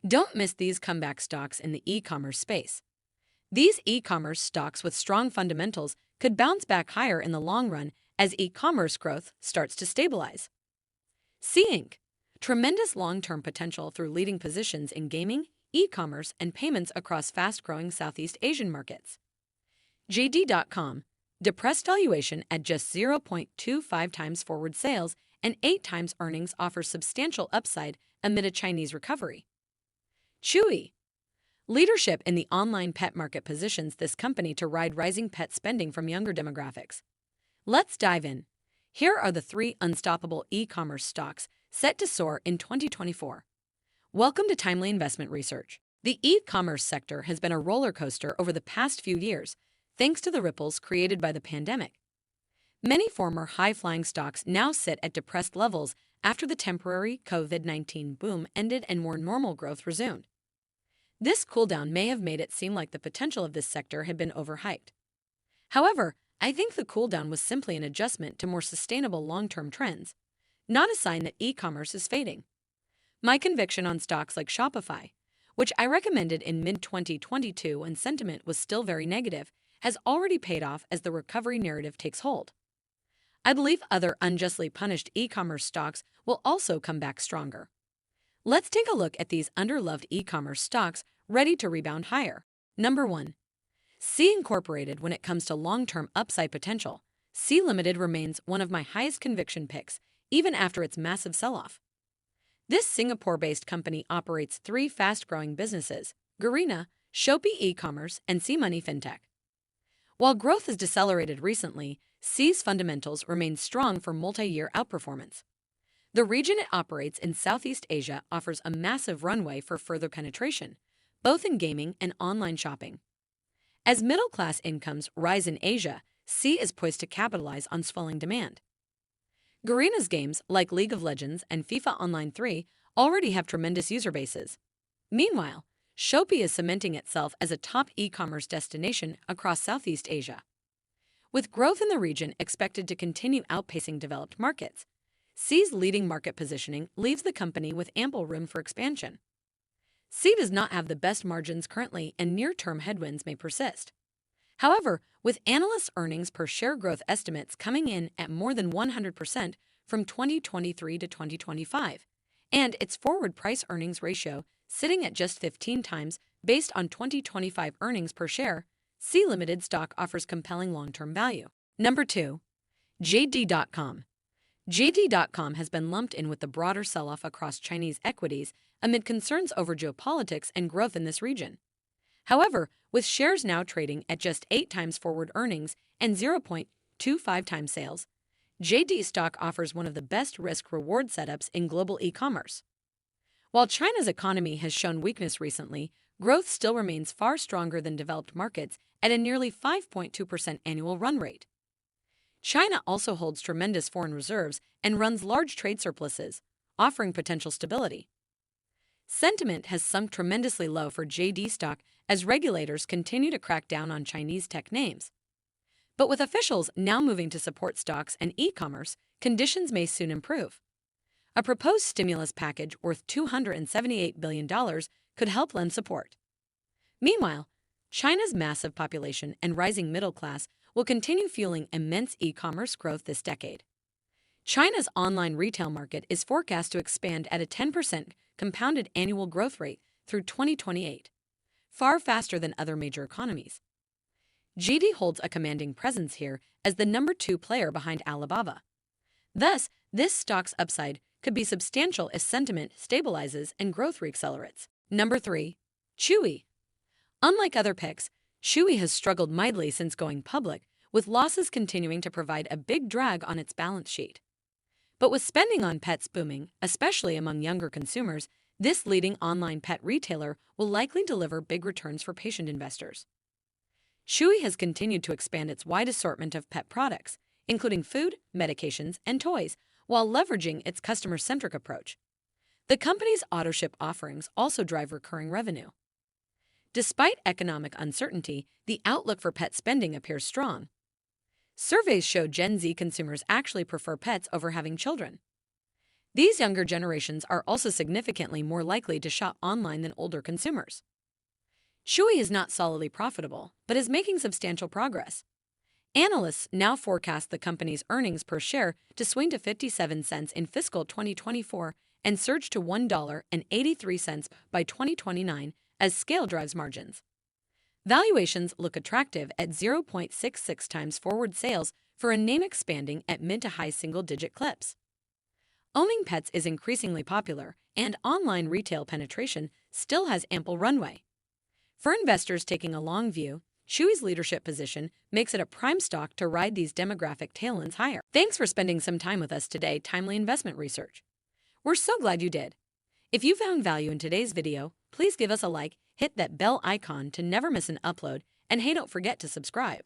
Don't miss these comeback stocks in the e-commerce space. These e-commerce stocks with strong fundamentals could bounce back higher in the long run as e-commerce growth starts to stabilize. C Inc. Tremendous long-term potential through leading positions in gaming, e-commerce, and payments across fast-growing Southeast Asian markets. JD.com. Depressed valuation at just 0.25 times forward sales and 8 times earnings offers substantial upside amid a Chinese recovery. Chewy. Leadership in the online pet market positions this company to ride rising pet spending from younger demographics. Let's dive in. Here are the 3 unstoppable e-commerce stocks set to soar in 2024. Welcome to Timely Investment Research. The e-commerce sector has been a roller coaster over the past few years, thanks to the ripples created by the pandemic. Many former high-flying stocks now sit at depressed levels after the temporary COVID-19 boom ended and more normal growth resumed. This cooldown may have made it seem like the potential of this sector had been overhyped. However, I think the cooldown was simply an adjustment to more sustainable long-term trends, not a sign that e-commerce is fading. My conviction on stocks like Shopify, which I recommended in mid-2022 when sentiment was still very negative, has already paid off as the recovery narrative takes hold. I believe other unjustly punished e-commerce stocks will also come back stronger. Let's take a look at these underloved e-commerce stocks ready to rebound higher. Number 1. Sea Incorporated. When it comes to long-term upside potential, Sea Limited remains one of my highest conviction picks, even after its massive sell-off. This Singapore-based company operates 3 fast-growing businesses: Garena, Shopee e-commerce, and Sea Money Fintech. While growth has decelerated recently, Sea's fundamentals remain strong for multi-year outperformance. The region it operates in Southeast Asia offers a massive runway for further penetration, both in gaming and online shopping. As middle-class incomes rise in Asia, Sea is poised to capitalize on swelling demand. Garena's games, like League of Legends and FIFA Online 3, already have tremendous user bases. Meanwhile, Shopee is cementing itself as a top e-commerce destination across Southeast Asia. With growth in the region expected to continue outpacing developed markets, Sea's leading market positioning leaves the company with ample room for expansion. Sea does not have the best margins currently, and near-term headwinds may persist. However, with analysts' earnings per share growth estimates coming in at more than 100% from 2023 to 2025, and its forward price-earnings ratio sitting at just 15 times based on 2025 earnings per share, Sea Limited stock offers compelling long-term value. Number 2. JD.com. JD.com has been lumped in with the broader sell-off across Chinese equities amid concerns over geopolitics and growth in this region. However, with shares now trading at just 8 times forward earnings and 0.25 times sales, JD stock offers one of the best risk-reward setups in global e-commerce. While China's economy has shown weakness recently, growth still remains far stronger than developed markets at a nearly 5.2% annual run rate. China also holds tremendous foreign reserves and runs large trade surpluses, offering potential stability. Sentiment has sunk tremendously low for JD stock as regulators continue to crack down on Chinese tech names. But with officials now moving to support stocks and e-commerce, conditions may soon improve. A proposed stimulus package worth $278 billion could help lend support. Meanwhile, China's massive population and rising middle class will continue fueling immense e-commerce growth this decade. China's online retail market is forecast to expand at a 10% compounded annual growth rate through 2028, far faster than other major economies. JD holds a commanding presence here as the number 2 player behind Alibaba. Thus, this stock's upside could be substantial as sentiment stabilizes and growth reaccelerates. Number 3. Chewy. Unlike other picks, Chewy has struggled mightily since going public, with losses continuing to provide a big drag on its balance sheet. But with spending on pets booming, especially among younger consumers, this leading online pet retailer will likely deliver big returns for patient investors. Chewy has continued to expand its wide assortment of pet products, including food, medications, and toys, while leveraging its customer-centric approach. The company's autoship offerings also drive recurring revenue. Despite economic uncertainty, the outlook for pet spending appears strong. Surveys show Gen Z consumers actually prefer pets over having children. These younger generations are also significantly more likely to shop online than older consumers. Chewy is not solidly profitable, but is making substantial progress. Analysts now forecast the company's earnings per share to swing to 57 cents in fiscal 2024 and surge to $1.83 by 2029 as scale drives margins. Valuations look attractive at 0.66 times forward sales for a name expanding at mid to high single-digit clips. Owning pets is increasingly popular, and online retail penetration still has ample runway. For investors taking a long view, Chewy's leadership position makes it a prime stock to ride these demographic tailwinds higher. Thanks for spending some time with us today, Timely Investment Research. We're so glad you did. If you found value in today's video, please give us a like, hit that bell icon to never miss an upload, and hey, don't forget to subscribe.